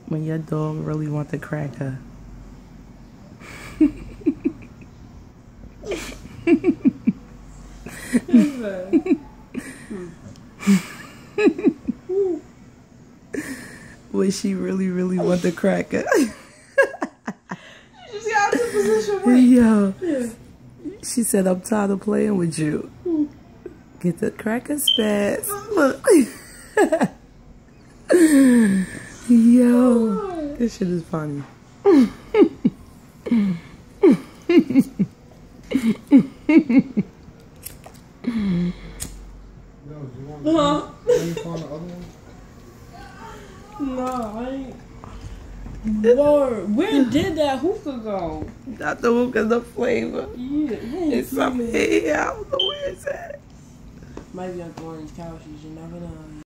When your dog really want to crack her. When she really want to crack her. You just got out of position. Wait. Yo. She said, I'm tired of playing with you. Get the cracker spats. Look. Yo. This shit is funny. Huh? No, I ain't. Lord, where did that hookah go? Not the hookah, the flavor. Yeah, It's something here. I don't know where it's at. Might be on the orange couches, you never know.